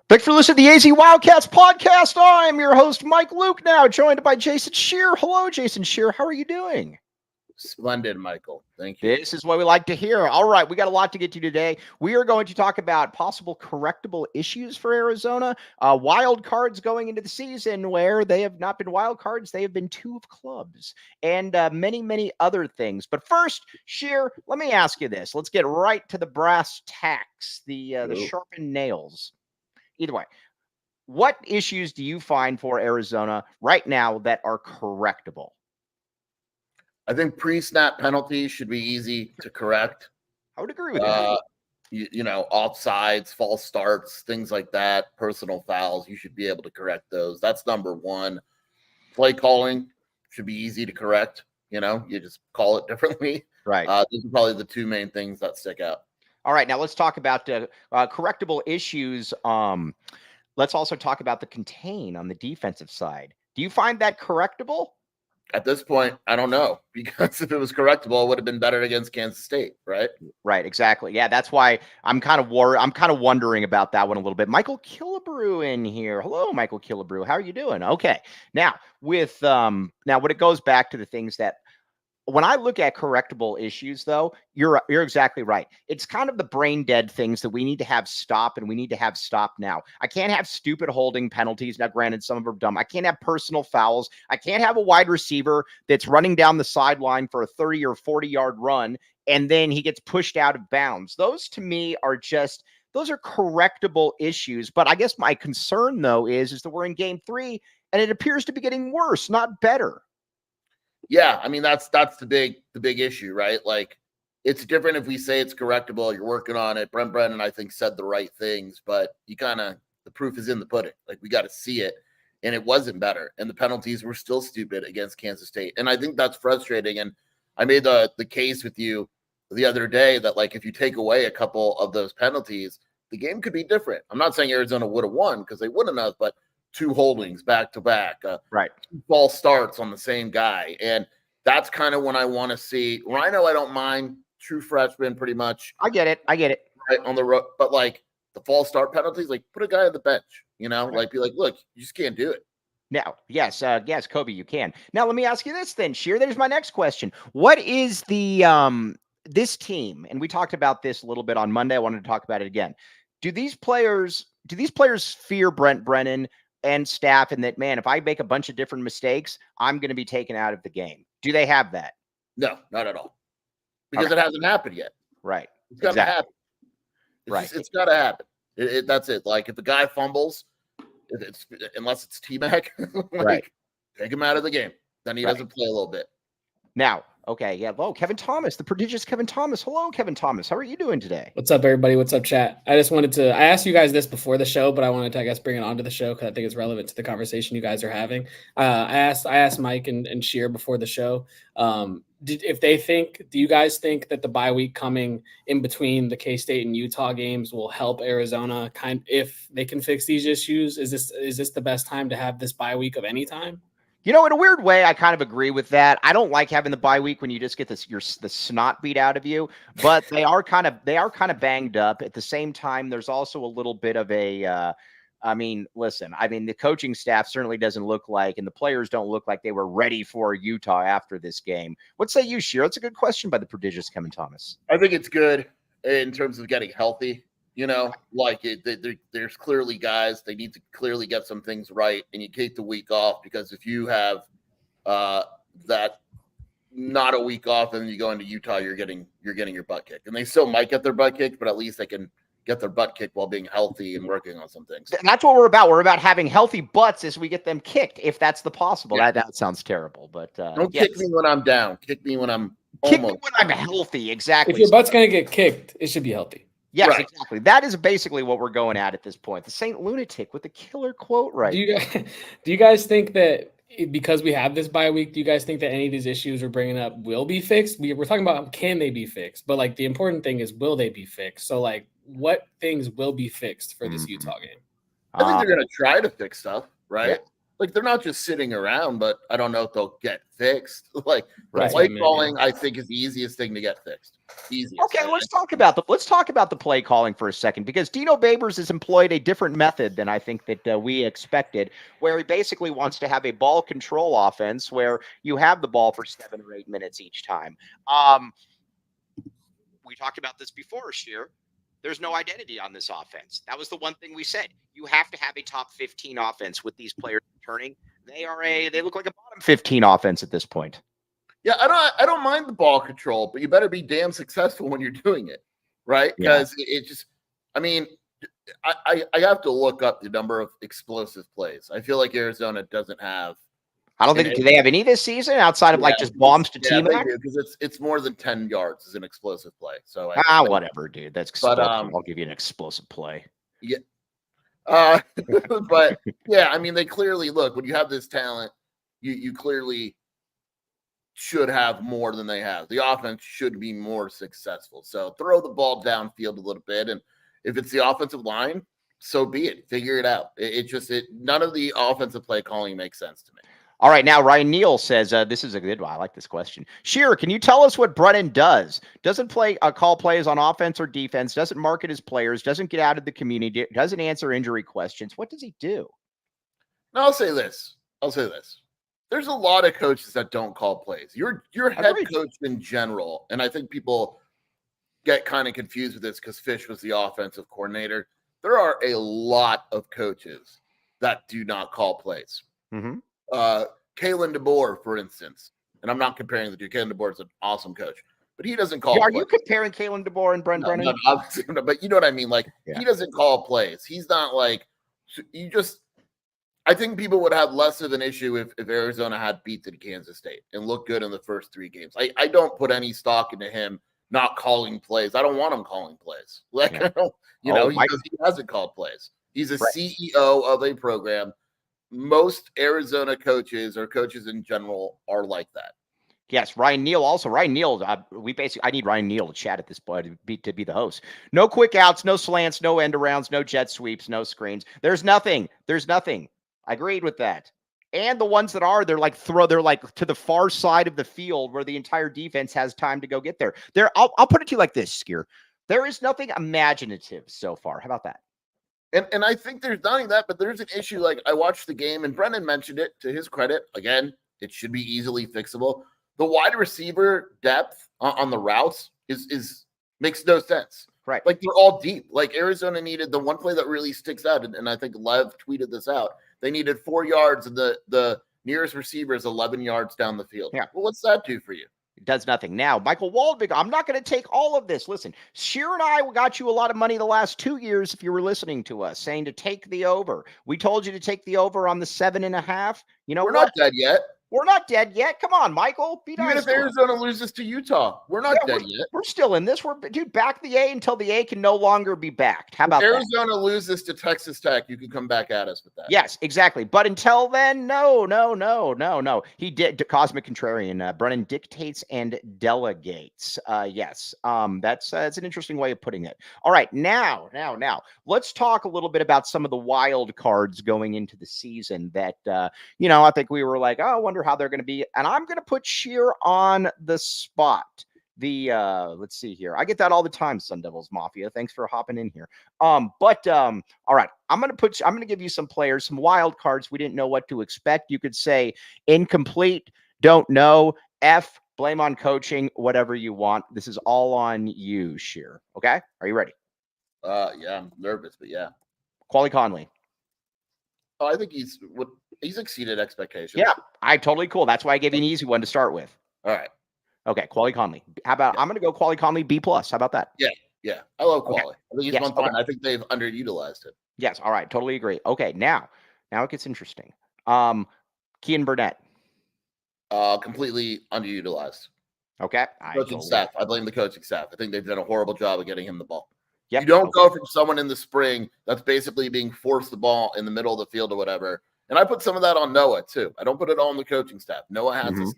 Thanks for listening to the AZ Wildcats podcast. I'm your host, Mike Luke, now joined by Jason Scheer. Hello, Jason Scheer. How are you doing? Splendid, Michael. Thank you. This is what we like to hear. All right, we got a lot to get to today. We are going to talk about possible correctable issues for Arizona, wild cards going into the season where they have not been wild cards, they have been two of clubs, and many, many other things. But first, Scheer, let me ask you this. Let's get right to the brass tacks, the sharpened nails. Either way, what issues do you find for Arizona right now that are correctable? I think pre-snap penalties should be easy to correct. I would agree with that. You know, offsides, false starts, things like that, personal fouls, you should be able to correct those. That's number one. Play calling should be easy to correct. You know, you just call it differently. Right. These are probably the two main things that stick out. All right, now let's talk about correctable issues. Let's also talk about the contain on the defensive side. Do you find that correctable? At this point, I don't know, because if it was correctable, it would have been better against Kansas State, right? Right, exactly. Yeah, that's why I'm kind of worried. I'm kind of wondering about that one a little bit. Michael Killebrew in here. Hello, Michael Killebrew. How are you doing? Okay. Now, with when it goes back to the things that when I look at correctable issues, though, you're exactly right. It's kind of the brain dead things that we need to have stop, and we need to have stop now. I can't have stupid holding penalties. Now, granted, some of them are dumb. I can't have personal fouls. I can't have a wide receiver that's running down the sideline for a 30 or 40-yard run, and then he gets pushed out of bounds. Those, to me, are those are correctable issues. But I guess my concern, though, is that we're in game 3, and it appears to be getting worse, not better. Yeah, I mean, that's the big issue, right? Like, it's different if we say it's correctable, you're working on it. Brent Brennan, I think, said the right things, but the proof is in the pudding. Like, we got to see it, and it wasn't better, and the penalties were still stupid against Kansas State, and I think that's frustrating. And I made the case with you the other day that, like, if you take away a couple of those penalties, the game could be different. I'm not saying Arizona would have won, because they wouldn't have, but 2 holdings back to back, right? 2 false starts on the same guy, and that's kind of when I want to see. Rhino, I don't mind, true freshman, pretty much. I get it. Right on the road, but like the false start penalties, like put a guy on the bench, you know, like be like, look, you just can't do it. Now, yes, Kobe, you can. Now, let me ask you this then, Scheer. There's my next question. What is the this team? And we talked about this a little bit on Monday. I wanted to talk about it again. Do these players fear Brent Brennan and staff, and that, man, if I make a bunch of different mistakes, I'm going to be taken out of the game? Do they have that? No, not at all, because it hasn't happened yet. Right. It's got to happen. It's got to happen. That's it. Like, if a guy fumbles, unless it's T-Mac, right, take him out of the game. Then he doesn't play a little bit. Now, okay, yeah. Hello, Kevin Thomas, the prodigious Kevin Thomas. Hello, Kevin Thomas. How are you doing today? What's up, everybody? What's up, chat? I asked you guys this before the show, but I wanted to, I guess, bring it onto the show because I think it's relevant to the conversation you guys are having. I asked Mike and Scheer before the show, do you guys think that the bye week coming in between the K-State and Utah games will help Arizona if they can fix these issues? Is this the best time to have this bye week of any time? You know, in a weird way, I kind of agree with that. I don't like having the bye week when you just get the snot beat out of you, but they are kind of banged up. At the same time, there's also a little bit of a the coaching staff certainly doesn't look like, and the players don't look like they were ready for Utah after this game. What say you, Scheer? That's a good question by the prodigious Kevin Thomas. I think it's good in terms of getting healthy. You know, like there's clearly guys, they need to clearly get some things right, and you take the week off, because if you have that not a week off and then you go into Utah, you're getting your butt kicked. And they still might get their butt kicked, but at least they can get their butt kicked while being healthy and working on some things. And that's what we're about. We're about having healthy butts as we get them kicked, if that's the possible. Yeah. That sounds terrible, but don't kick me when I'm down. Kick me when I'm healthy. Exactly. If your butt's gonna get kicked, it should be healthy. Yes, right. Exactly. That is basically what we're going at this point. The Saint Lunatic with the killer quote, right? Do you guys think that because we have this bye week, do you guys think that any of these issues we're bringing up will be fixed? We're talking about can they be fixed, but like the important thing is will they be fixed? So like what things will be fixed for this Utah game? I think they're going to try to fix stuff, right? like they're not just sitting around, but I don't know if they'll get fixed. Like Right. play calling, I think is the easiest thing to get fixed. Easiest. Okay, let's talk about the play calling for a second, because Dino Babers has employed a different method than I think that we expected, where he basically wants to have a ball control offense where you have the ball for 7 or 8 minutes each time. We talked about this before, Scheer. There's no identity on this offense. That was the one thing we said. You have to have a top 15 offense with these players returning. They look like a bottom 15 offense at this point. Yeah, I don't mind the ball control, but you better be damn successful when you're doing it, right? Because it just, I mean, I have to look up the number of explosive plays. I feel like Arizona doesn't have. I don't think. Do they have any this season outside of like just bombs to T-Mac? Because it's more than 10 yards is an explosive play. So whatever, dude. That's explosive. I'll give you an explosive play. Yeah. But yeah, I mean, they clearly look when you have this talent, you clearly should have more than they have. The offense should be more successful. So throw the ball downfield a little bit, and if it's the offensive line, so be it. Figure it out. None of the offensive play calling makes sense to me. All right, now Ryan Neal says, this is a good one. I like this question. Scheer, can you tell us what Brennan does? Doesn't call plays on offense or defense, doesn't market his players, doesn't get out of the community, doesn't answer injury questions. What does he do? No, I'll say this. There's a lot of coaches that don't call plays. Your head coach in general, and I think people get kind of confused with this because Fisch was the offensive coordinator. There are a lot of coaches that do not call plays. Mm-hmm. Kalen DeBoer, for instance, and I'm not comparing the two. Kalen DeBoer is an awesome coach, but he doesn't call plays. Are you comparing Kalen DeBoer and Brent Brennan? No, but you know what I mean? Like, he doesn't call plays. He's not like I think people would have less of an issue if Arizona had beaten Kansas State and looked good in the first 3 games. I don't put any stock into him not calling plays. I don't want him calling plays. Like, he hasn't called plays. He's a CEO of a program. Most Arizona coaches or coaches in general are like that. Yes, Ryan Neal also. Ryan Neal, I need Ryan Neal to chat at this point to be the host. No quick outs, no slants, no end arounds, no jet sweeps, no screens. There's nothing. I agreed with that. And the ones that are, they're like to the far side of the field where the entire defense has time to go get there. I'll put it to you like this, Scheer. There is nothing imaginative so far. How about that? And I think there's not only that, but there's an issue. Like, I watched the game, and Brennan mentioned it to his credit. Again, it should be easily fixable. The wide receiver depth on the routes makes no sense. Right. Like, they're all deep. Like, Arizona needed the one play that really sticks out, and I think Lev tweeted this out. They needed 4 yards, and the nearest receiver is 11 yards down the field. Yeah. Well, what's that do for you? It does nothing. Now, Michael Waldbig, I'm not going to take all of this. Listen, Scheer and I got you a lot of money the last 2 years if you were listening to us, saying to take the over. We told you to take the over on the 7.5. You know, we're not dead yet. We're not dead yet. Come on, Michael. Even if Arizona loses to Utah, we're not dead yet. We're still in this. Back the A until the A can no longer be backed. How about that? Arizona loses to Texas Tech, you can come back at us with that. Yes, exactly. But until then, no. He did. Cosmic Contrarian. Brennan dictates and delegates. Yes. That's an interesting way of putting it. All right. Now, let's talk a little bit about some of the wild cards going into the season that, I think we were like, I wonder how they're going to be. And I'm going to put Scheer on the spot. Let's see here. I get that all the time, Sun Devils Mafia. Thanks for hopping in here. All right. I'm going to give you some players, some wild cards we didn't know what to expect. You could say incomplete, don't know, F, blame on coaching, whatever you want. This is all on you, Scheer. Okay? Are you ready? Yeah, I'm nervous, but yeah. Quali Conley. Oh, I think he's exceeded expectations. Yeah, totally cool. That's why I gave you an easy one to start with. All right. Okay, Quali Conley. How about I'm going to go Quali Conley B+. How about that? Yeah. I love Quali. Okay. I think he's done fine. I think they've underutilized it. Yes. All right. Totally agree. Okay. Now it gets interesting. Kean Burnett. Completely underutilized. Okay. Coaching staff. I blame the coaching staff. I think they've done a horrible job of getting him the ball. Yep. You don't go from someone in the spring that's basically being forced the ball in the middle of the field or whatever. And I put some of that on Noah too. I don't put it all on the coaching staff. Noah has this.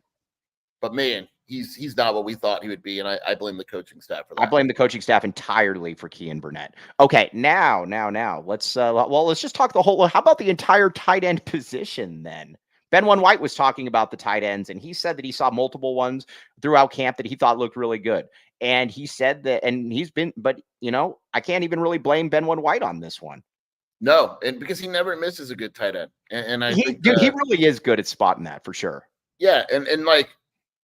But man, he's not what we thought he would be, and I blame the coaching staff for that. I blame the coaching staff entirely for Kevon Burnett. Okay, now let's just talk the whole. How about the entire tight end position then? Ben White was talking about the tight ends, and he said that he saw multiple ones throughout camp that he thought looked really good. And he said that, and he's been, but I can't even really blame Ben White on this one. No, and because he never misses a good tight end, and I think, dude, he really is good at spotting that for sure. Yeah, and like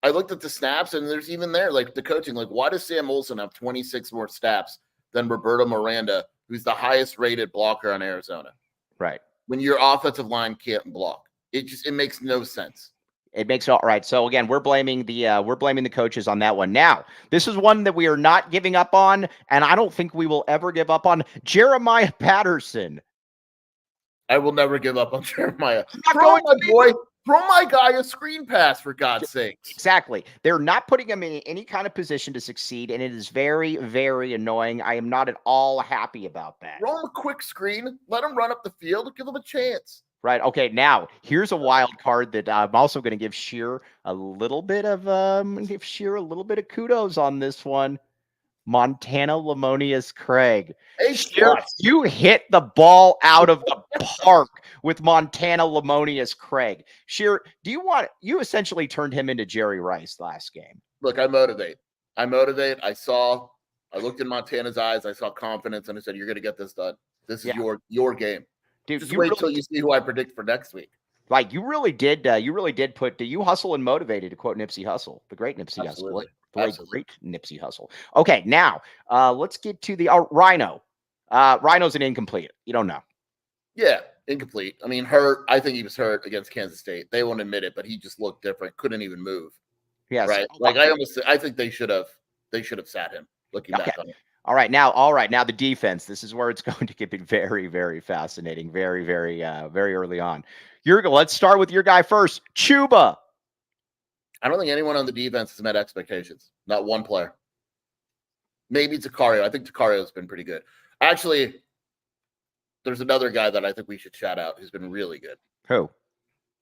I looked at the snaps, and there's even there like the coaching. Like, why does Sam Olsen have 26 more snaps than Roberto Miranda, who's the highest rated blocker on Arizona? Right. When your offensive line can't block. It makes no sense. It makes all right. So again, we're blaming the coaches on that one. Now, this is one that we are not giving up on, and I don't think we will ever give up on. Jeremiah Patterson. I will never give up on Jeremiah. Throw my guy a screen pass, for God's sakes. Exactly. They're not putting him in any kind of position to succeed, and it is very, very annoying. I am not at all happy about that. Throw him a quick screen, let him run up the field, and give him a chance. Right. Okay. Now here's a wild card that I'm also going to give Scheer a little bit of kudos on this one. Montana Lemonious Craig. Hey, Scheer, you hit the ball out of the park with Montana Lemonious Craig. Scheer, you essentially turned him into Jerry Rice last game. Look, I motivate. I looked in Montana's eyes. I saw confidence, and I said, "You're going to get this done. This is your game." Dude, just wait till you see who I predict for next week. Like you really did put you hustle and motivated, to quote Nipsey Hussle, the great Nipsey Hussle. The great Nipsey Hussle. Okay, now let's get to the Rhino. Rhino's an incomplete. You don't know. Yeah, incomplete. I mean, hurt. I think he was hurt against Kansas State. They won't admit it, but he just looked different. Couldn't even move. Yes. Right. Like I think they should have sat him. Looking back on it. All right, now the defense. This is where it's going to get very, very fascinating. Very, very, very early on. Let's start with your guy first, Chuba. I don't think anyone on the defense has met expectations. Not one player. Maybe Takario. I think Takario's been pretty good. Actually, there's another guy that I think we should shout out who's been really good. Who?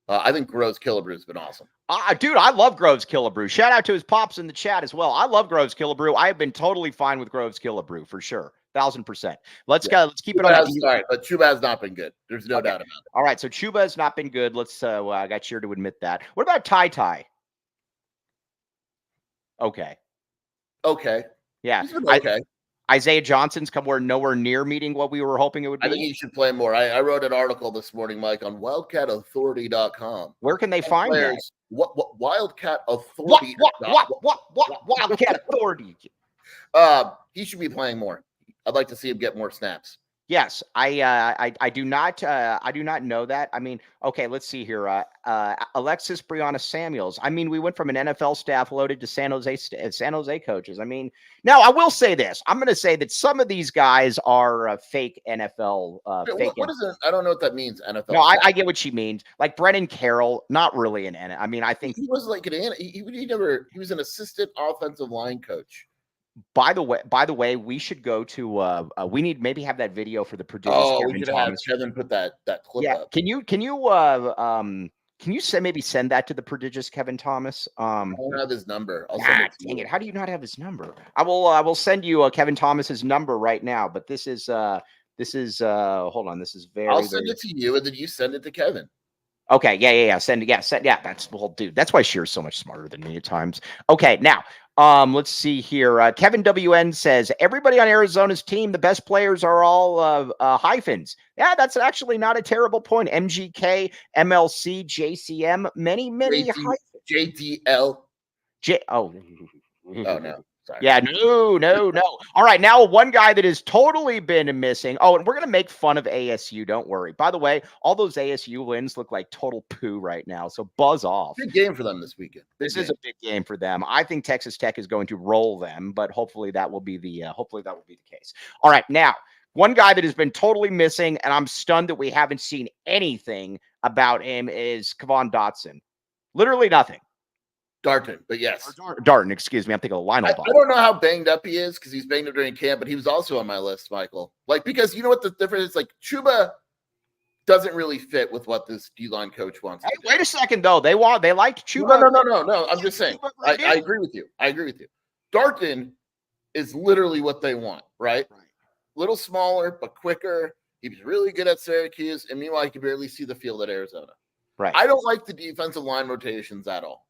I think Groves Killebrew has been awesome. Dude, I love Groves Killebrew. Shout out to his pops in the chat as well. I love Groves Killebrew. I have been totally fine with Groves Killebrew for sure. 1,000%. Let's keep it on. Sorry, but Chuba has not been good. There's no doubt about it. All right, so Chuba has not been good. Let's I got Scheer to admit that. What about Ty? Okay. Yeah. Okay. Isaiah Johnson's nowhere near meeting what we were hoping it would be. I think he should play more. I wrote an article this morning, Mike, on wildcatauthority.com. Where can they find that? What Wildcat Authority? What Wildcat Authority? He should be playing more. I'd like to see him get more snaps. Yes, I do not know that. I mean, okay, let's see here. Alexis Brianna Samuels. I mean, we went from an NFL staff loaded to San Jose coaches. I mean, now I will say this. I'm going to say that some of these guys are fake NFL. What is it? I don't know what that means. NFL. No, I get what she means. Like Brennan Carroll, not really an NFL. I mean, I think he was like he was an assistant offensive line coach. By the way, we should go to we need maybe have that video for the prodigious Kevin Thomas. Kevin put that clip up. Can you send that to the prodigious Kevin Thomas? I don't have his number. Dang it. How do you not have his number? I will send you Kevin Thomas's number right now, but this is hold on, this is very I'll send it to you and then you send it to Kevin. Okay, yeah. Send. That's dude. That's why Scheer's so much smarter than me at times. Okay, now let's see here. Kevin WN says everybody on Arizona's team, the best players are all hyphens. Yeah, that's actually not a terrible point. MGK, MLC, JCM, many hyphens. JDL. Oh no. Sorry. Yeah, no. All right, now one guy that has totally been missing. Oh, and we're going to make fun of ASU. Don't worry. By the way, all those ASU wins look like total poo right now, so buzz off. Big game for them this weekend. This is a big game for them. I think Texas Tech is going to roll them, but hopefully that will be the case. All right, now, one guy that has been totally missing, and I'm stunned that we haven't seen anything about him, is Kevon Darton. Literally nothing. Darton, but yes. Darton, excuse me. I'm thinking of Lionel. I don't know how banged up he is because he's banged up during camp, but he was also on my list, Michael. Like, because you know what the difference is? Like, Chuba doesn't really fit with what this D-line coach wants. Hey, to do. wait a second, though. They like Chuba. No. I'm just saying. I agree with you. Darton is literally what they want, right? Little smaller, but quicker. He was really good at Syracuse, and meanwhile, he could barely see the field at Arizona. Right. I don't like the defensive line rotations at all.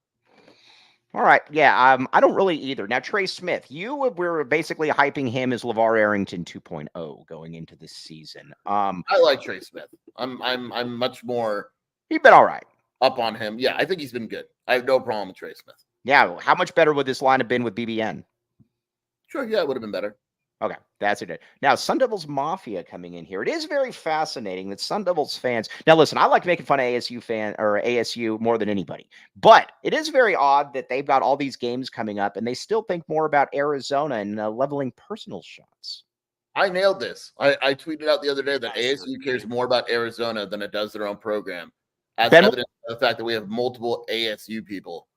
All right. Yeah. I don't really either. Now, Trey Smith, you were basically hyping him as LeVar Arrington 2.0 going into this season. I like Trey Smith. I'm much more. He's been all right. Up on him. Yeah, I think he's been good. I have no problem with Trey Smith. Yeah. How much better would this line have been with BBN? Sure. Yeah, it would have been better. Okay, that's it. Now, Sun Devils Mafia coming in here. It is very fascinating that Sun Devils fans. Now, listen, I like making fun of ASU more than anybody, but it is very odd that they've got all these games coming up and they still think more about Arizona and leveling personal shots. I nailed this. I tweeted out the other day that ASU cares more about Arizona than it does their own program, as evidence of the fact that we have multiple ASU people.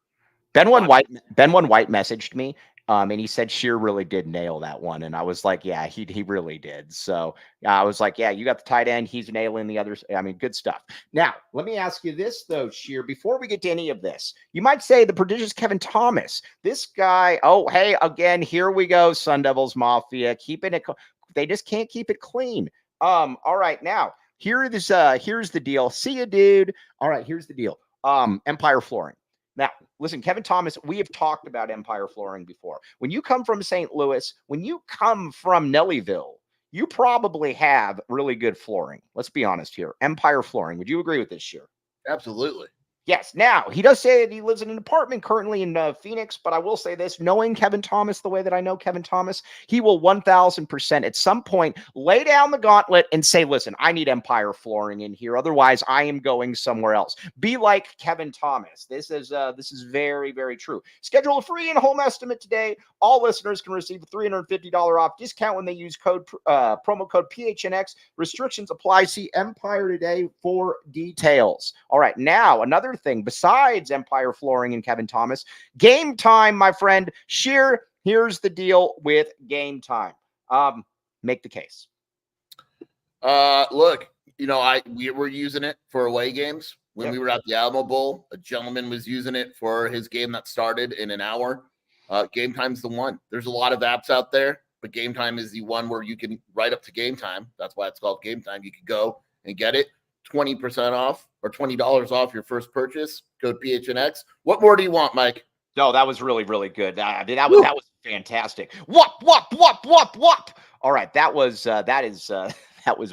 Ben One White messaged me. And he said Scheer really did nail that one. And I was like, yeah, he really did. So I was like, yeah, you got the tight end. He's nailing the others. I mean, good stuff. Now, let me ask you this, though, Scheer, before we get to any of this. You might say the prodigious Kevon Thomas. This guy, oh, hey, again, here we go, Sun Devils Mafia. Keeping it. They just can't keep it clean. All right, now, here's the deal. See you, dude. All right, here's the deal. Empire Flooring. Now, listen, Kevon Thomas, we have talked about Empire Flooring before. When you come from St. Louis, when you come from Nellyville, you probably have really good flooring. Let's be honest here. Empire Flooring. Would you agree with this, Scheer? Absolutely. Yes. Now, he does say that he lives in an apartment currently in Phoenix, but I will say this, knowing Kevon Thomas the way that I know Kevon Thomas, he will 1,000% at some point lay down the gauntlet and say, listen, I need Empire Flooring in here. Otherwise, I am going somewhere else. Be like Kevon Thomas. This is very, very true. Schedule a free in-home estimate today. All listeners can receive a $350 off discount when they use promo code PHNX. Restrictions apply. See Empire today for details. All right. Now, another thing besides Empire Flooring and Kevon Thomas, Game Time, my friend. Scheer, here's the deal with Game Time. Make the case. Look, we were using it for away games when we were at the Alamo Bowl. A gentleman was using it for his game that started in an hour. Game Time's the one. There's a lot of apps out there, but Game Time is the one where you can write up to Game Time. That's why it's called Game Time. You can go and get it 20% off or $20 off your first purchase. Code PHNX. What more do you want, Mike? No, that was really, really good. That was fantastic. Whoop. All right, that was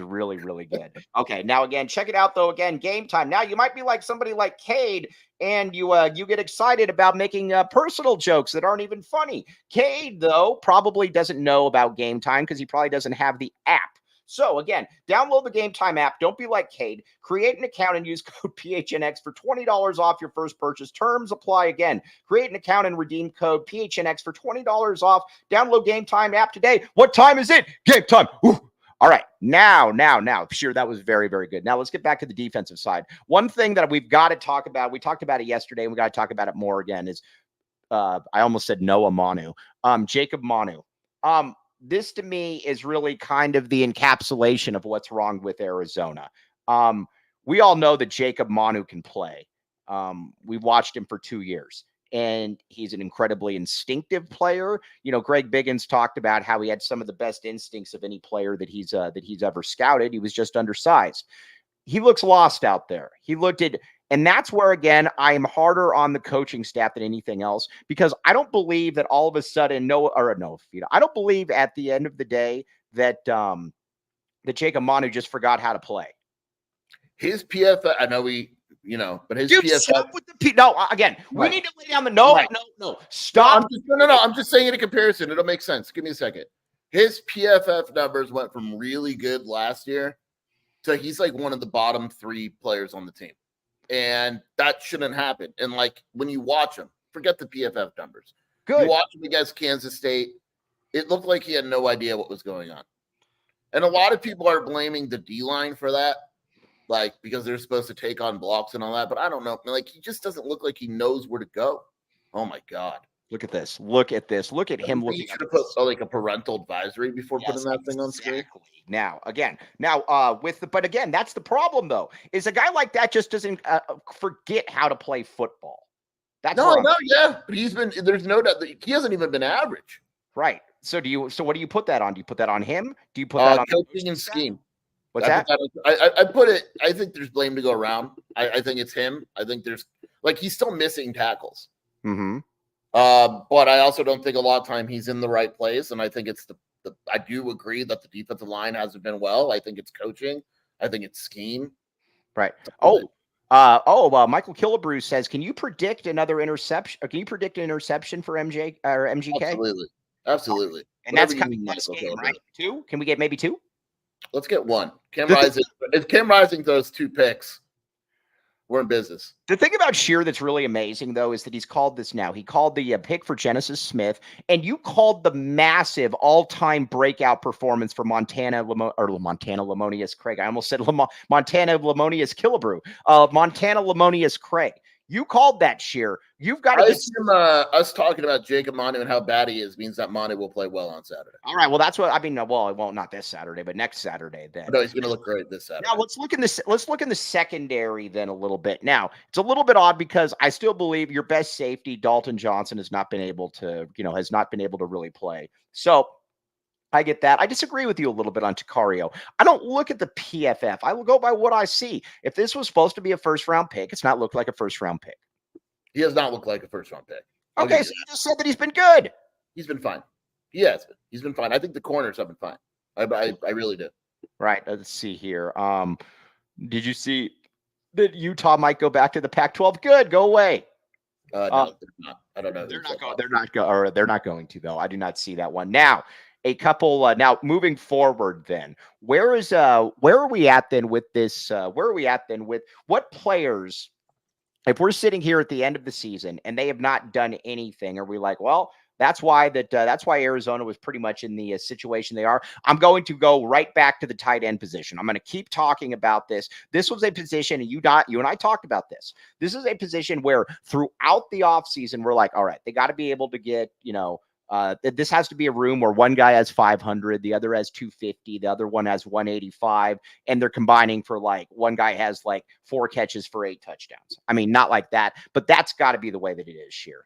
really, really good. Okay, now again, check it out though. Again, Game Time. Now you might be like somebody like Cade, and you get excited about making personal jokes that aren't even funny. Cade though probably doesn't know about Game Time because he probably doesn't have the app. So again, download the Game Time app. Don't be like Cade. Create an account and use code PHNX for $20 off your first purchase. Terms apply again. Create an account and redeem code PHNX for $20 off. Download Game Time app today. What time is it? Game time. Ooh. All right. Now. Sure, that was very, very good. Now let's get back to the defensive side. One thing that we've got to talk about, we talked about it yesterday, and we got to talk about it more again, is I almost said Noah Manu. Jacob Manu. This to me is really kind of the encapsulation of what's wrong with Arizona. We all know that Jacob Manu can play. We've watched him for 2 years, and he's an incredibly instinctive player. Greg Biggins talked about how he had some of the best instincts of any player that he's ever scouted. He was just undersized. He looks lost out there. And that's where, again, I am harder on the coaching staff than anything else, because I don't believe that all of a sudden, I don't believe at the end of the day that Jacob Manu just forgot how to play. His PFF, I know but his PFF. We need to lay down the no. Stop. I'm just saying in a comparison. It'll make sense. Give me a second. His PFF numbers went from really good last year to he's like one of the bottom 3 players on the team. And that shouldn't happen. And when you watch him, forget the PFF numbers. Good. You watch him against Kansas State, it looked like he had no idea what was going on. And a lot of people are blaming the D-line for that, because they're supposed to take on blocks and all that. But I don't know. He just doesn't look like he knows where to go. Oh, my God. Look at this. Look at this. Look at him You looking should at have put like a parental advisory before putting that thing on screen. Now, but again, that's the problem though, is a guy like that just doesn't forget how to play football. That's yeah, but there's no doubt that he hasn't even been average. Right. So what do you put that on? Do you put that on him? Do you put that on coaching and scheme? What's that? I put it, I think there's blame to go around. I think it's him. I think there's he's still missing tackles. Mm-hmm. But I also don't think a lot of time he's in the right place. And I think it's I do agree that the defensive line hasn't been well. I think it's coaching. I think it's scheme. Right. Michael Killebrew says, can you predict another interception? Or can you predict an interception for MJ or MGK? Absolutely. And that's coming next game, right? 2? Can we get maybe 2? Let's get 1. If Cam Rising throws 2 picks, we're in business. The thing about Scheer that's really amazing, though, is that he's called this now. He called the pick for Genesis Smith, and you called the massive all-time breakout performance for Montana Lamonius Craig. I almost said Montana Lamonius Killebrew. Montana Lamonius Craig. You called that, Scheer. You've got to get us talking about Jacob Manu and how bad he is means that Manu will play well on Saturday. All right. Well, that's what I mean. Well, it won't, not this Saturday, but next Saturday then. No, he's going to look great this Saturday. Now let's look in the secondary then a little bit. Now it's a little bit odd because I still believe your best safety, Dalton Johnson, has not been able to really play. So I get that. I disagree with you a little bit on Takario. I don't look at the PFF. I will go by what I see. If this was supposed to be a first-round pick, it's not looked like a first-round pick. He has not looked like a first-round pick. Okay, so you just said that he's been good. He's been fine. He has been. He's been fine. I think the corners have been fine. I really do. Right. Let's see here. Did you see that Utah might go back to the Pac-12? Good. Go away. No, they're not. I don't know. They're not going to, though. I do not see that one. Now, a couple now moving forward then, where are we at then with this? Where are we at then with what players, if we're sitting here at the end of the season and they have not done anything, are we like, well, that's why Arizona was pretty much in the situation they are? I'm going to go right back to the tight end position. I'm going to keep talking about this. This was a position, and you and I talked about this. This is a position where throughout the offseason, we're like, all right, they got to be able to get, this has to be a room where one guy has 500, the other has 250, the other one has 185, and they're combining for one guy has 4 catches for 8 touchdowns. I mean, not like that, but that's got to be the way that it is, Scheer.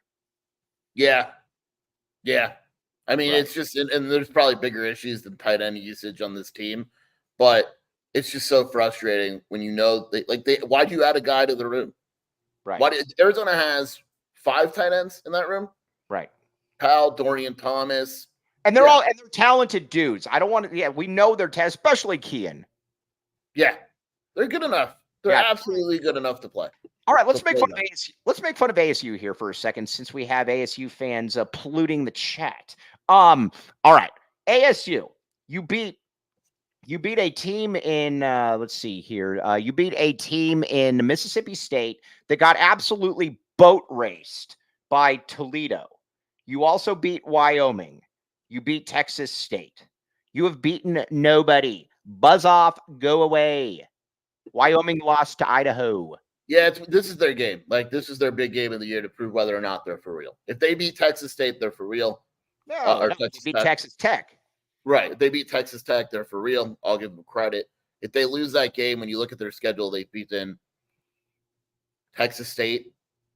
Yeah. I mean, right. It's just, and there's probably bigger issues than tight end usage on this team, but it's just so frustrating when why'd you add a guy to the room? Right. Arizona has 5 tight ends in that room? Right. Powell, Dorian Thomas. And they're they're talented dudes. I don't want to, we know they're especially Kean. Yeah. They're good enough. They're absolutely good enough to play. All right, let's make fun of ASU. Let's make fun of ASU here for a second, since we have ASU fans polluting the chat. All right, ASU, you beat a team in. Let's see here. You beat a team in Mississippi State that got absolutely boat raced by Toledo. You also beat Wyoming. You beat Texas State. You have beaten nobody. Buzz off, go away. Wyoming lost to Idaho. Yeah, this is their game. This is their big game of the year to prove whether or not they're for real. If they beat Texas State, they're for real. No, they beat Texas Tech. Right. If they beat Texas Tech, they're for real. I'll give them credit. If they lose that game, when you look at their schedule, they've beaten Texas State.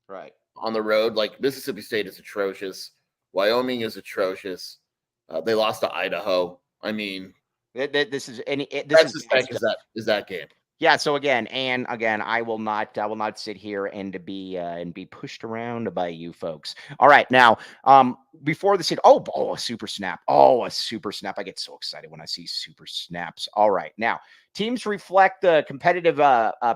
Right. On the road. Mississippi State is atrocious. Wyoming is atrocious. They lost to Idaho. I mean, Texas Tech is that game. Yeah. So again, I will not sit here and be pushed around by you folks. All right. Now, before the a super snap. Oh, a super snap. I get so excited when I see super snaps. All right. Now, teams reflect the competitive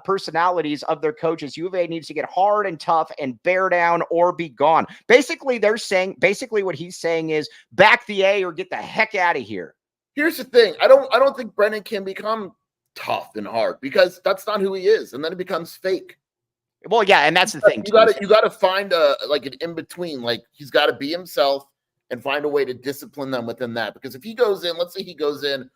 personalities of their coaches. U of A needs to get hard and tough and bear down or be gone. Basically, what he's saying is back the A or get the heck out of here. Here's the thing. I don't think Brennan can become tough and hard because that's not who he is, and then it becomes fake. Well, yeah, and that's the thing. You got to find an in between. He's got to be himself and find a way to discipline them within that. Because if he goes in, let's say he goes in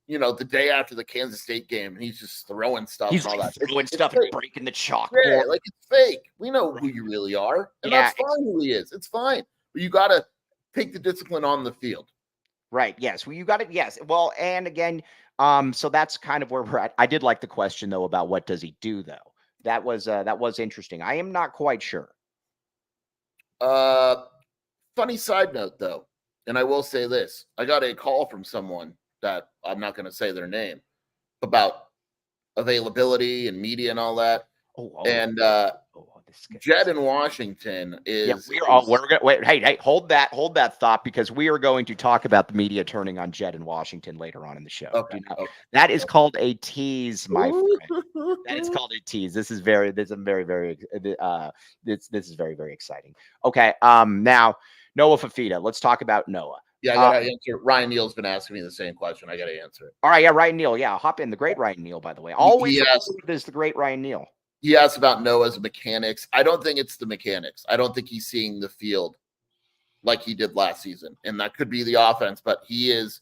the day after the Kansas State game, and he's just throwing stuff He's and all like that. throwing stuff fake. and breaking the chalkboard. Yeah, like it's fake. We know who you really are, and that's fine who he is. It's fine. But you got to take the discipline on the field. Right. Yes. Well, you got it. Yes. Well, and again, so that's kind of where we're at. I did like the question though about what does he do though. That was interesting. I am not quite sure. Funny side note though, and I will say this: I got a call from someone that I'm not going to say their name about availability and media and all that. And Jedd in Washington is. Yeah, we're gonna wait. Hey, hold that thought, because we are going to talk about the media turning on Jedd in Washington later on in the show. Okay. That is called a tease, my friend. That is called a tease. This is very exciting. Okay. Now Noah Fifita. Let's talk about Noah. Yeah, I gotta answer. Ryan Neal's been asking me the same question. I gotta answer it. All right, yeah, Ryan Neal. Yeah, hop in. The great Ryan Neal, by the way. Always is the great Ryan Neal. He asked about Noah's mechanics. I don't think it's the mechanics. I don't think he's seeing the field like he did last season. And that could be the offense, but he is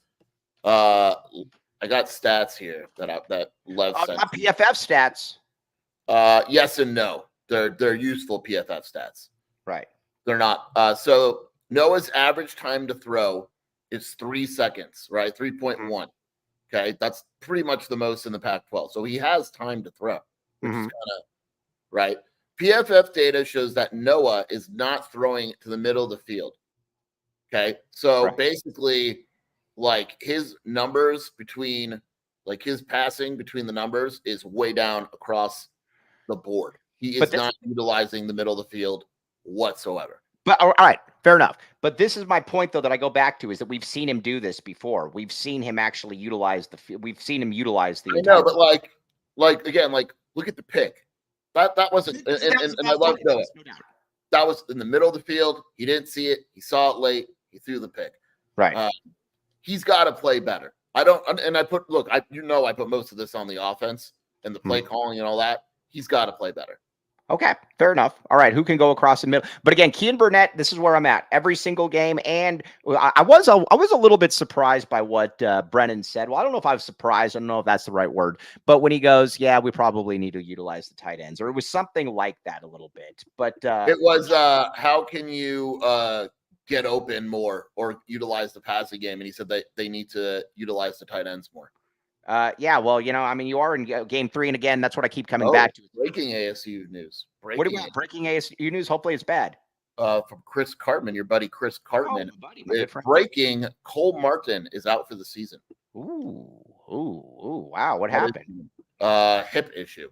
I got stats here that Lev sent. Not PFF stats. Yes and no. They're useful PFF stats. Right. They're not. So Noah's average time to throw is 3 seconds, right? 3.1. Okay. That's pretty much the most in the Pac-12. So he has time to throw, which is kind of right. PFF data shows that Noah is not throwing to the middle of the field. Okay. So basically, like his numbers between, like his passing between the numbers is way down across the board. He is not utilizing the middle of the field whatsoever. But all right, fair enough. But this is my point, though, that I go back to, is that we've seen him do this before. We've seen him actually utilize we've seen him utilize the. I know, but like again, like look at the pick. That wasn't, and I love Noah. That was in the middle of the field. He didn't see it. He saw it late. He threw the pick. Right. He's got to play better. I put most of this on the offense and the play calling and all that. He's got to play better. Okay, fair enough. All right, who can go across the middle? But again, Kean Burnett, this is where I'm at every single game, and I was a little bit surprised by what Brennan said. Well, I don't know if I was surprised. I don't know if that's the right word, but when he goes, "Yeah, we probably need to utilize the tight ends," or it was something like that a little bit. But it was, how can you get open more or utilize the passing game? And he said that they need to utilize the tight ends more. Yeah, well, I mean, you are in game 3, and again, that's what I keep coming back to. Breaking ASU news. What do we have? Breaking ASU news? Hopefully it's bad. From Chris Cartman, your buddy Chris Cartman. Oh, my good friend. Breaking, Cole Martin is out for the season. Ooh, wow. What happened? Hip issue.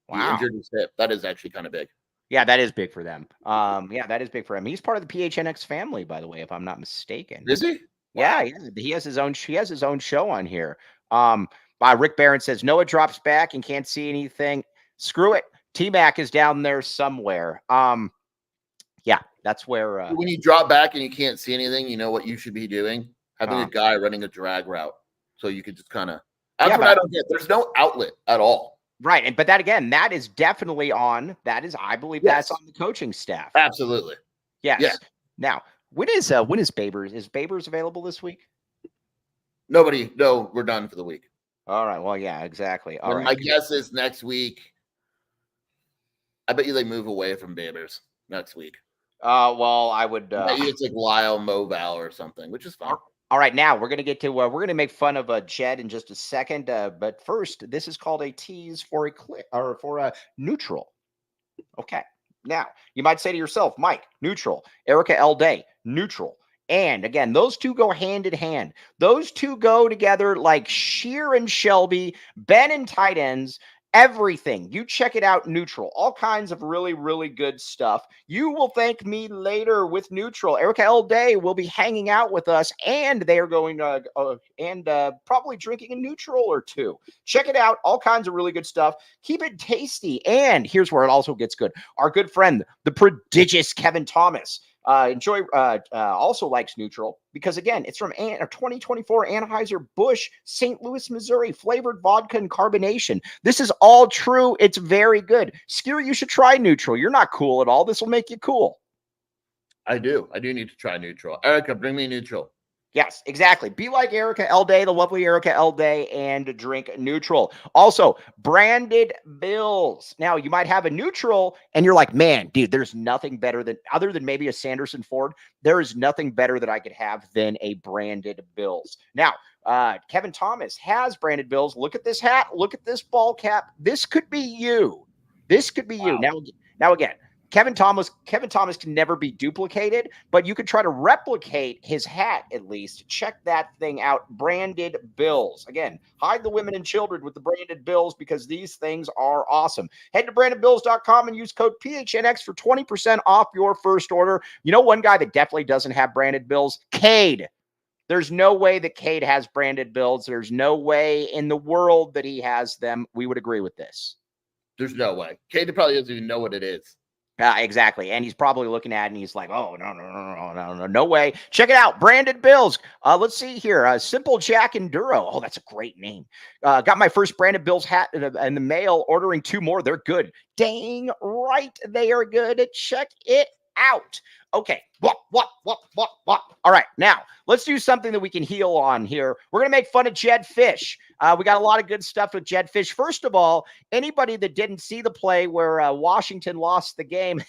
Wow. He injured his hip. That is actually kind of big. Yeah, that is big for them. Yeah, that is big for him. He's part of the PHNX family, by the way, if I'm not mistaken. Is he? Yeah, he has his own show on here. Rick Barron says Noah drops back and can't see anything. Screw it. T-Mac is down there somewhere. Yeah, that's where when you drop back and you can't see anything, you know what you should be doing? Having a guy running a drag route. So you could just kind of I don't get. There's no outlet at all. Right. But that is definitely on. I believe that's on the coaching staff. Absolutely. Yes. Yeah. Now, when is Babers? Is Babers available this week? No, we're done for the week. All right. Well, yeah, exactly. All right. My guess is next week. I bet you they move away from Babers next week. Well, I would. It's like Lyle Moval or something, which is fine. All right, now we're gonna get to we're gonna make fun of Jedd in just a second. But first, this is called a tease for a neutral. Okay. Now you might say to yourself, Mike, neutral. Erica L. Day, neutral. And again, those two go hand in hand. Those two go together like Scheer and Shelby, Ben and tight ends, everything. You check it out, neutral. All kinds of really, really good stuff. You will thank me later with neutral. Erica L. Day will be hanging out with us, and they are going probably drinking a neutral or two. Check it out. All kinds of really good stuff. Keep it tasty. And here's where it also gets good. Our good friend, the prodigious Kevin Thomas. Also likes neutral because, again, it's from a 2024 Anheuser-Busch St. Louis, Missouri, flavored vodka and carbonation. This is all true. It's very good. Scheer, you should try neutral. You're not cool at all. This will make you cool. I do need to try neutral. Erica, bring me neutral. Yes, exactly. Be like Erica L. Day, the lovely Erica L. Day, and drink NUTRL. Also, branded bills. Now, you might have a NUTRL, and you're like, man, dude, there's nothing better than, other than maybe a Sanderson Ford, there is nothing better that I could have than a branded bills. Now, Kevin Thomas has branded bills. Look at this hat. Look at this ball cap. This could be you. This could be you. Now again, Kevin Thomas can never be duplicated, but you could try to replicate his hat at least. Check that thing out. Branded bills. Again, hide the women and children with the branded bills because these things are awesome. Head to brandedbills.com and use code PHNX for 20% off your first order. You know one guy that definitely doesn't have branded bills? Cade. There's no way that Cade has branded bills. There's no way in the world that he has them. We would agree with this. There's no way. Cade probably doesn't even know what it is. Exactly. And he's probably looking at it and he's like, oh, no way. Check it out. Branded bills. Let's see here. Simple Jack Enduro. Oh, that's a great name. Got my first branded bills hat in the mail, ordering 2 more. They're good. Dang right. They are good. Check it out. Okay. What? All right. Now, let's do something that we can heal on here. We're going to make fun of Jedd Fisch. We got a lot of good stuff with Jedd Fisch. First of all, anybody that didn't see the play where Washington lost the game,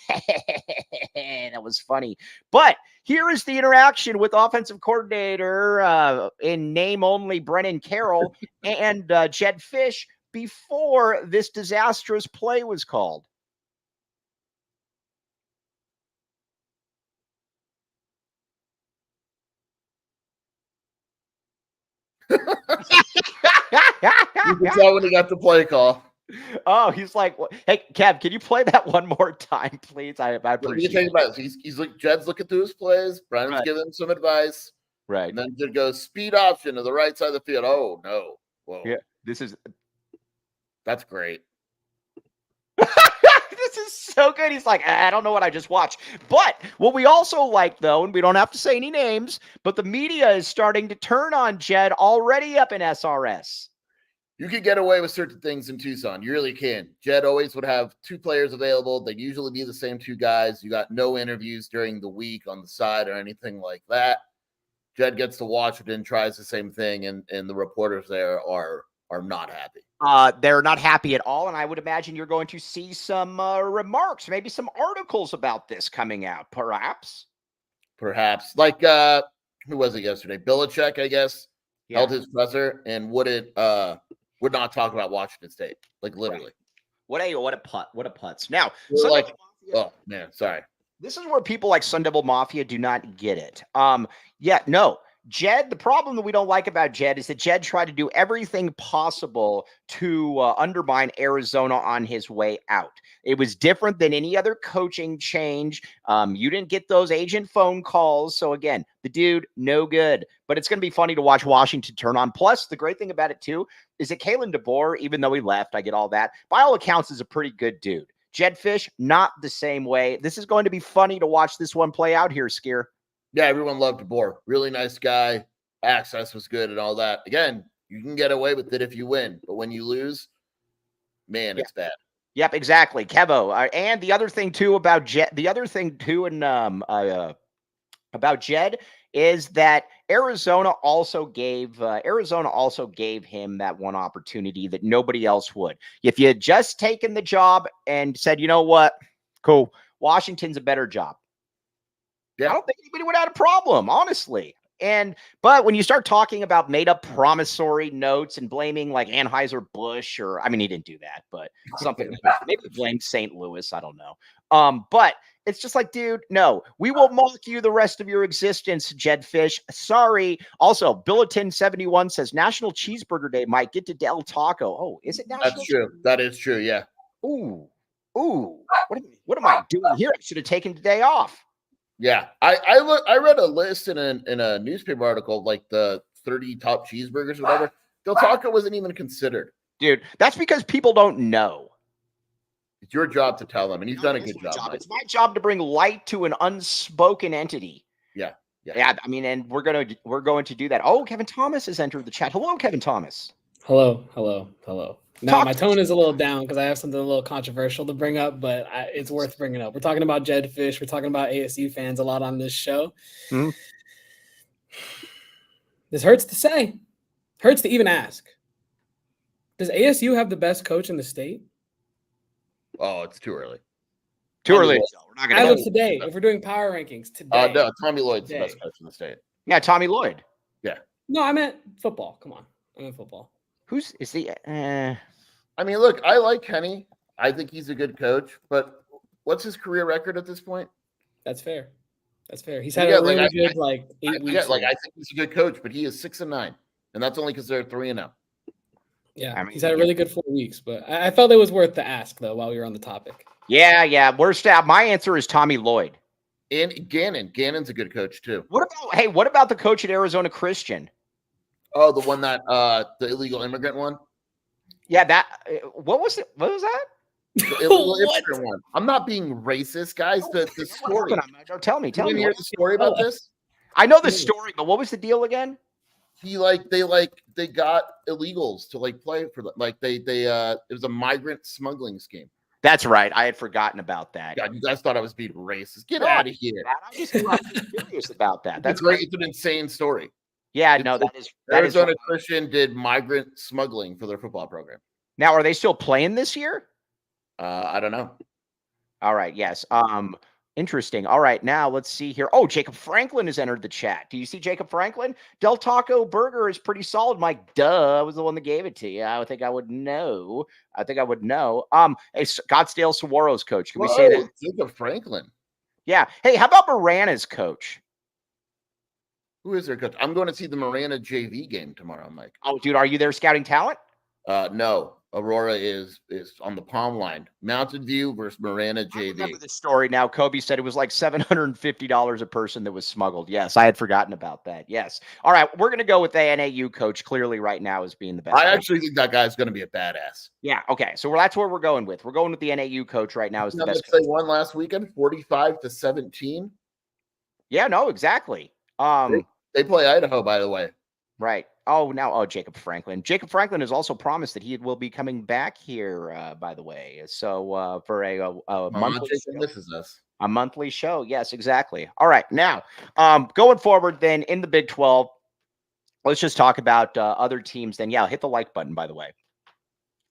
that was funny. But here is the interaction with offensive coordinator in name only Brennan Carroll and Jedd Fisch before this disastrous play was called. You can tell when he got the play call. Oh, he's like, hey, Kev, can you play that one more time, please? I appreciate it. About it. He's like, Jedd's looking through his plays. Brennan's giving him some advice. Right. And then Jedd goes, speed option to the right side of the field. Oh, no. Whoa. Yeah, that's great. This is so good. He's like, I don't know what I just watched. But what we also like, though, and we don't have to say any names, but the media is starting to turn on Jedd already up in SRS. You can get away with certain things in Tucson. You really can. Jedd always would have 2 players available. They'd usually be the same 2 guys. You got no interviews during the week on the side or anything like that. Jedd gets to Washington, tries the same thing, and the reporters there are not happy. They're not happy at all, and I would imagine you're going to see some remarks, maybe some articles about this coming out, perhaps. Like, who was it yesterday? Belichick, I guess, held his presser and would not talk about Washington State, like literally. Right. What a putz. Now, like, oh man, sorry. This is where people like Sun Devil Mafia do not get it. Jedd, the problem that we don't like about Jedd is that Jedd tried to do everything possible to undermine Arizona on his way out. It was different than any other coaching change. You didn't get those agent phone calls. So again, the dude, no good. But it's going to be funny to watch Washington turn on. Plus, the great thing about it too is that Kalen DeBoer, even though he left, I get all that, by all accounts is a pretty good dude. Jedd Fisch, not the same way. This is going to be funny to watch this one play out here, Scheer. Yeah, everyone loved DeBoer. Really nice guy. Access was good and all that. Again, you can get away with it if you win, but when you lose, man, it's bad. Yep, exactly. Kevo. And the other thing too about Jedd, about Jedd is that Arizona also gave him that one opportunity that nobody else would. If you had just taken the job and said, you know what, cool, Washington's a better job. Yeah. I don't think anybody would have had a problem, honestly. But when you start talking about made up promissory notes and blaming like Anheuser-Busch he didn't do that, but something like that. Maybe blame St. Louis. I don't know. But it's just like, dude, no, we will mock you the rest of your existence, Jedd Fisch. Sorry. Also, Billiton 71 says National Cheeseburger Day might get to Del Taco. Oh, is it National? That's true. That is true. Yeah. Ooh. What am I doing here? I should have taken the day off. Yeah, I read a list in a newspaper article, like the 30 top cheeseburgers or whatever. Del Taco wasn't even considered. Dude, that's because people don't know. It's your job to tell them, and you've done a good job. It's my job to bring light to an unspoken entity. Yeah. And we're going to do that. Oh, Kevin Thomas has entered the chat. Hello, Kevin Thomas. Hello. Now, my tone is a little down because I have something a little controversial to bring up, but it's worth bringing up. We're talking about Jedd Fisch. We're talking about ASU fans a lot on this show. Mm-hmm. This hurts to say. Hurts to even ask. Does ASU have the best coach in the state? Oh, it's too early. Too early. We're not As going of today, if we're doing power rankings today. No, Tommy Lloyd's the best coach in the state. Yeah, Tommy Lloyd. Yeah. No, I meant football. Come on. I meant football. Is the I mean, look, I like Kenny. I think he's a good coach, but what's his career record at this point? That's fair. That's fair. He's had a really good 8 weeks. Yeah, I think he's a good coach, but he is 6-9, and that's only because they're 3-0. Yeah, I mean, he's had a really good 4 weeks, but I felt it was worth the ask though while we were on the topic. Yeah. My answer is Tommy Lloyd. And Gannon. Gannon's a good coach too. What about the coach at Arizona Christian? Oh, the one that the illegal immigrant one? Yeah, what was it? What was that? The illegal immigrant one. I'm not being racist, guys. The story. Tell me. You didn't hear the story about this? I know the story, but what was the deal again? They got illegals to play for them. It was a migrant smuggling scheme. That's right. I had forgotten about that. God, you guys thought I was being racist. Get out of here. I'm just curious about that. That's great. It's an insane story. Yeah, no, Arizona Christian did migrant smuggling for their football program. Now, are they still playing this year? I don't know. All right. Yes. Interesting. All right. Now let's see here. Oh, Jacob Franklin has entered the chat. Do you see Jacob Franklin? Del Taco Burger is pretty solid, Mike. Duh. I was the one that gave it to you. I think I would know. Hey, Scottsdale Saguaro's coach. Can we say that? Jacob Franklin. Yeah. Hey, how about Marana's coach? Who is their coach? I'm going to see the Marana JV game tomorrow, Mike. Oh, dude, are you there scouting talent? No. Aurora is on the palm line. Mountain View versus Marana JV. I remember the story now. Kobe said it was like $750 a person that was smuggled. Yes, I had forgotten about that. Yes. All right, we're going to go with the NAU coach clearly right now as being the best. I actually think that guy's going to be a badass. Yeah, okay. So that's where we're going with. We're going with the NAU coach right now as the best. They won last weekend, 45-17. Yeah, no, exactly. They play Idaho, by the way. Right. Jacob Franklin. Jacob Franklin has also promised that he will be coming back here, by the way. So for a monthly show. This is us. A monthly show. Yes, exactly. All right. Now, going forward then in the Big 12, let's just talk about other teams then. Yeah, hit the like button, by the way.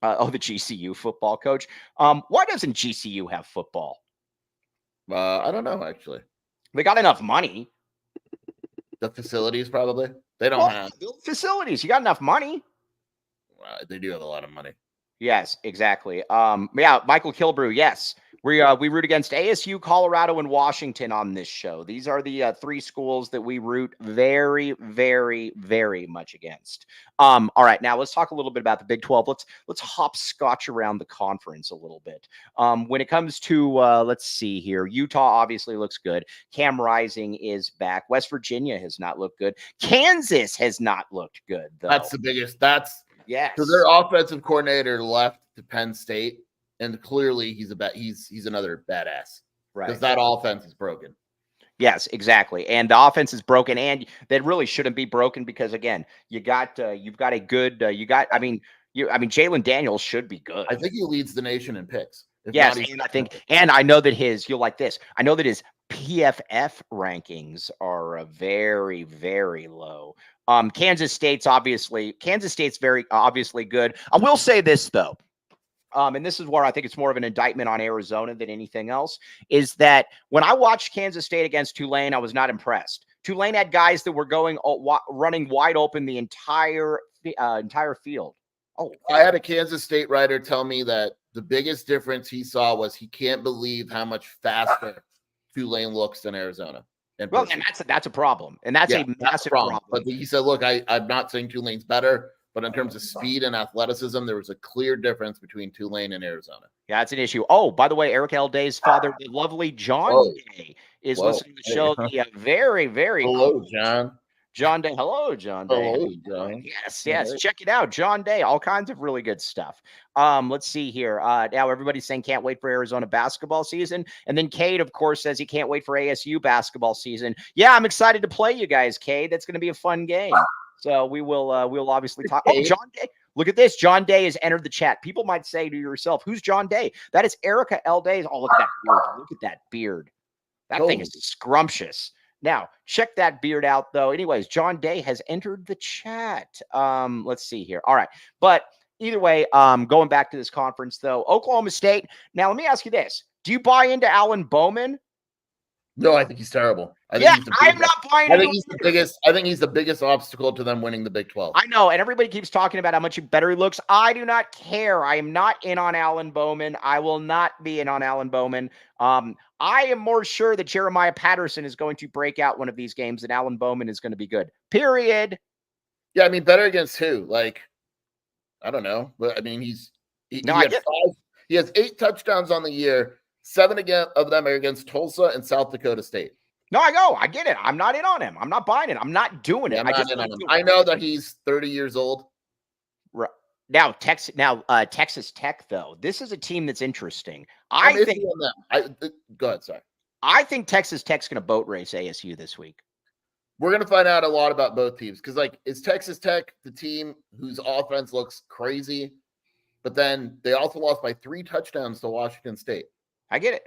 The GCU football coach. Why doesn't GCU have football? I don't know, actually. They got enough money. The facilities, probably. They don't have facilities. You got enough money. They do have a lot of money. Yes, exactly. Michael Kilbrew. Yes, we root against ASU, Colorado, and Washington on this show. These are the three schools that we root very, very, very much against. All right, now let's talk a little bit about the Big 12. Let's hopscotch around the conference a little bit. When it comes to let's see here, Utah obviously looks good. Cam Rising is back. West Virginia has not looked good. Kansas has not looked good, though. That's the biggest. Yes. So their offensive coordinator left to Penn State, and clearly he's another badass. Right. Because that offense is broken. Yes, exactly. And the offense is broken, and that really shouldn't be broken because again, you've got a good Jalen Daniels should be good. I think he leads the nation in picks. Yes, and I know that you'll like this. I know that his PFF rankings are very, very low. Kansas State's very obviously good. I will say this though. And this is where I think it's more of an indictment on Arizona than anything else, is that when I watched Kansas State against Tulane, I was not impressed. Tulane had guys that were running wide open the entire field. Oh, I had a Kansas State writer tell me that the biggest difference he saw was he can't believe how much faster Tulane looks than Arizona. And that's a problem. And that's a massive problem. But he said, look, I'm not saying Tulane's better, but in terms of speed and athleticism, there was a clear difference between Tulane and Arizona. Yeah, that's an issue. Oh, by the way, Eric L. Day's father, the lovely John Day, is listening to the show. The very, very hello, John. John Day. Hello, John Day. Hello, John. Yes. Check it out. John Day. All kinds of really good stuff. Let's see here. Now everybody's saying can't wait for Arizona basketball season. And then Cade, of course, says he can't wait for ASU basketball season. Yeah, I'm excited to play you guys, Cade. That's going to be a fun game. So we'll obviously talk. Oh, John Day. Look at this. John Day has entered the chat. People might say to yourself, who's John Day? That is Erica L. Day. Oh, look at that beard. Look at that beard. That thing is scrumptious. Now, check that beard out, though. Anyways, John Day has entered the chat. Let's see here. All right. But either way, going back to this conference, though, Oklahoma State. Now, let me ask you this. Do you buy into Alan Bowman? No, I think he's terrible. I'm not buying into him. I think he's the biggest obstacle to them winning the Big 12. I know, and everybody keeps talking about how much better he looks. I do not care. I am not in on Alan Bowman. I will not be in on Alan Bowman. I am more sure that Jeremiah Patterson is going to break out one of these games and Alan Bowman is going to be good. Period. Yeah, I mean, better against who? Like, I don't know. But I mean, he has 8 touchdowns on the year. 7 of them are against Tulsa and South Dakota State. No, I get it. I'm not in on him. I'm not buying it. I'm not doing it. I know that he's 30 years old. Right. Now, Texas Tech, though, this is a team that's interesting. I think. Go ahead. Sorry. I think Texas Tech's going to boat race ASU this week. We're going to find out a lot about both teams because, like, is Texas Tech the team whose offense looks crazy, but then they also lost by 3 touchdowns to Washington State? I get it.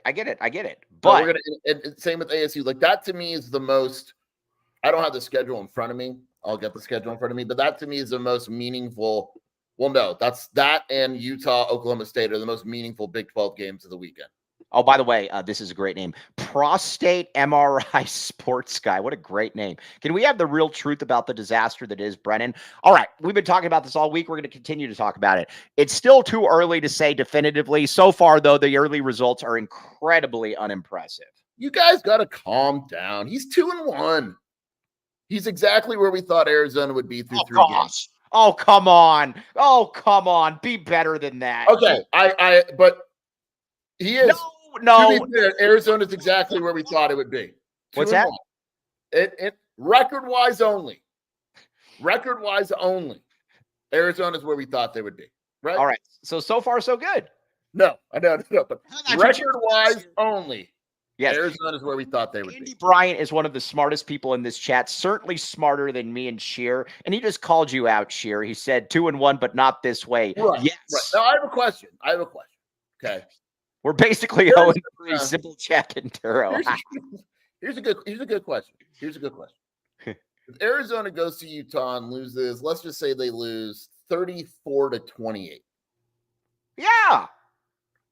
But we're gonna same with ASU. Like, that to me is the most. I don't have the schedule in front of me. I'll get the schedule in front of me, but that to me is the most meaningful. Well, no, that and Utah, Oklahoma State are the most meaningful Big 12 games of the weekend. Oh, by the way, this is a great name. Prostate MRI Sports Guy. What a great name. Can we have the real truth about the disaster that is Brennan? All right. We've been talking about this all week. We're going to continue to talk about it. It's still too early to say definitively. So far, though, the early results are incredibly unimpressive. You guys got to calm down. He's 2-1. He's exactly where we thought Arizona would be through 3 games. Oh, come on. Oh, come on. Be better than that. Okay. But he is. No. Arizona's exactly where we thought it would be. What's that? It record-wise only. Record-wise only. Arizona's where we thought they would be. Right? All right. So far, so good. No. But record-wise only. Yes. Arizona's where we thought they would be. Andy Bryant is one of the smartest people in this chat, certainly smarter than me and Scheer. And he just called you out, Scheer. He said 2-1, but not this way. Right. Yes. Right. Now, I have a question. Okay. We're basically 0-3 simple check and Turo. Here's a good question. If Arizona goes to Utah and loses, let's just say they lose 34-28. Yeah.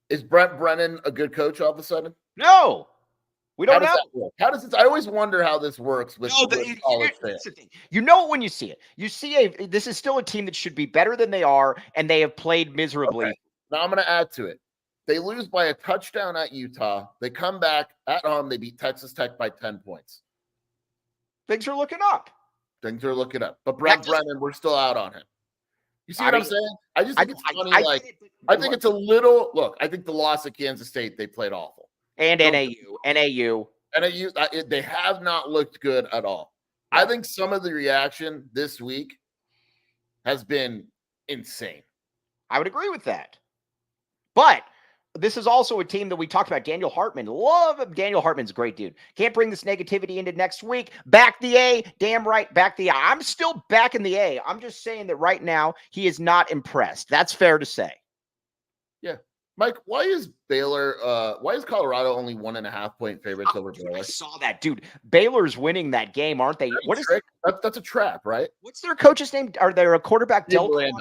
Is Brent Brennan a good coach all of a sudden? No. We don't know. How does this? I always wonder how this works with college fans. You know when you see it. You see this is still a team that should be better than they are, and they have played miserably. Okay. Now I'm going to add to it. They lose by a touchdown at Utah. They come back at home. They beat Texas Tech by 10 points. Things are looking up. But Brent Brennan, we're still out on him. You see what I'm saying? I just think it's funny. I think it's a little. Look, I think the loss at Kansas State, they played awful. And NAU. They have not looked good at all. I think some of the reaction this week has been insane. I would agree with that. But this is also a team that we talked about. Daniel Hartman. Love him. Daniel Hartman's a great dude. Can't bring this negativity into next week. Back the A. Damn right. Back the A. I'm still back in the A. I'm just saying that right now he is not impressed. That's fair to say. Yeah. Mike, why is Colorado only 1.5 point favorites over Baylor? I saw that, dude. Baylor's winning that game, aren't they? That's a trap, right? What's their coach's name? Are they a quarterback?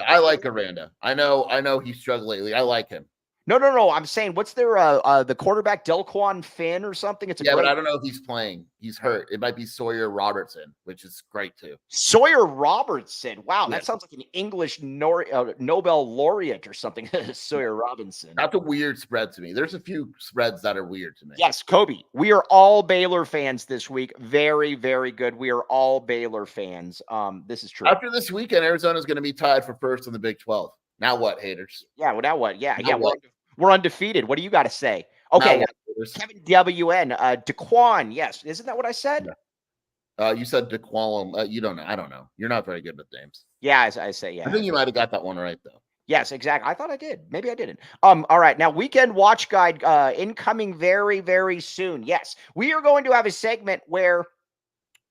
I like Aranda. I know he's struggled lately. I like him. No. I'm saying, what's their the quarterback, Delquan Finn or something? But I don't know if he's playing. He's hurt. It might be Sawyer Robertson, which is great too. Sawyer Robertson. Wow, that sounds like an English Nobel laureate or something. Sawyer Robinson. That's a weird spread to me. There's a few spreads that are weird to me. Yes, Kobe. We are all Baylor fans this week. Very, very good. We are all Baylor fans. This is true. After this weekend, Arizona is going to be tied for first in the Big 12. Now what, haters? Yeah, well, now what? Yeah. We're undefeated. What do you got to say? Okay, Kevin WN, Daquan. Yes, isn't that what I said? Yeah. You said Daquan. You don't know. I don't know. You're not very good with names. Yeah, I say yeah. I think you might have got that one right though. Yes, exactly. I thought I did. Maybe I didn't. All right. Now, weekend watch guide incoming very, very soon. Yes, we are going to have a segment where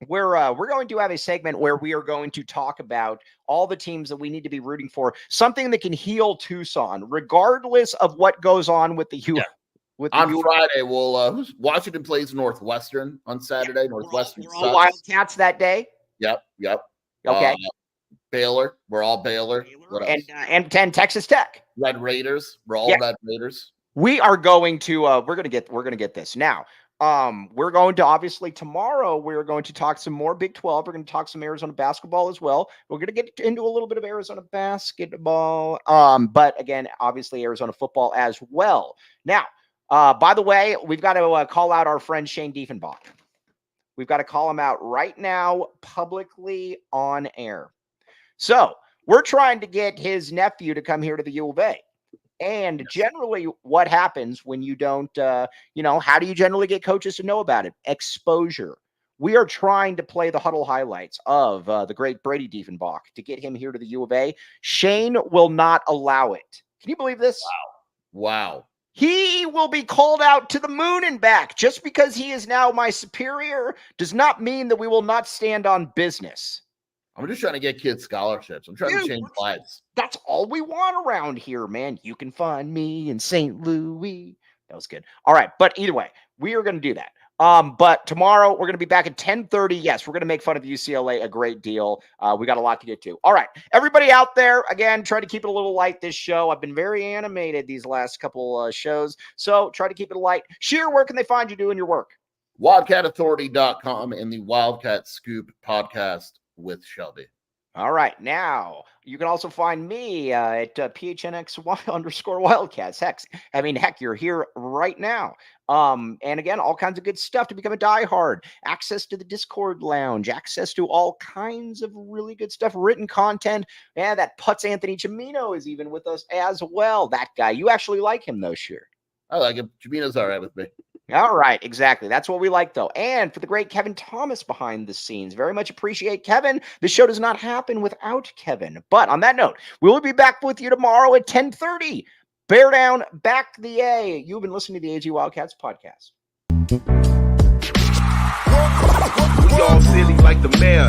we're going to have a segment where we are going to talk about all the teams that we need to be rooting for, something that can heal Tucson, regardless of what goes on with the On Friday, we'll Washington plays Northwestern on Saturday. Northwestern. We're all Wildcats that day. Yep. Okay. Baylor. We're all Baylor. And 10 Texas Tech. Red Raiders. We're all Red Raiders. We are going to we're gonna get this now. We're going to obviously tomorrow. We're going to talk some more Big 12. We're going to talk some Arizona basketball as well. We're going to get into a little bit of Arizona basketball. But again, obviously Arizona football as well. Now, by the way, we've got to call out our friend Shane Dieffenbach. We've got to call him out right now publicly on air. So we're trying to get his nephew to come here to the U of A. And generally what happens when you don't, how do you generally get coaches to know about it? Exposure. We are trying to play the huddle highlights of the great Brady Dieffenbach to get him here to the U of A. Shane will not allow it. Can you believe this? Wow. He will be called out to the moon and back. Just because he is now my superior does not mean that we will not stand on business. I'm just trying to get kids scholarships. I'm trying to change lives. That's all we want around here, man. You can find me in St. Louis. That was good. All right. But either way, we are going to do that. But tomorrow we're going to be back at 10:30. Yes, we're going to make fun of UCLA a great deal. We got a lot to get to. All right. Everybody out there, again, try to keep it a little light this show. I've been very animated these last couple shows. So try to keep it light. Scheer, where can they find you doing your work? WildcatAuthority.com and the Wildcat Scoop podcast with Shelby. All right. Now, you can also find me at PHNX_Wildcats. Heck, you're here right now. And again, all kinds of good stuff to become a diehard. Access to the Discord lounge, access to all kinds of really good stuff, written content. Yeah, that Putz Anthony Chimino is even with us as well. That guy. You actually like him, though, Scheer. I like him. Chimino's all right with me. All right, exactly. That's what we like, though. And for the great Kevin Thomas behind the scenes, very much appreciate Kevin. The show does not happen without Kevin. But on that note, we will be back with you tomorrow at 10:30. Bear down, back the A. You've been listening to the AG Wildcats podcast. We all silly like the mayor.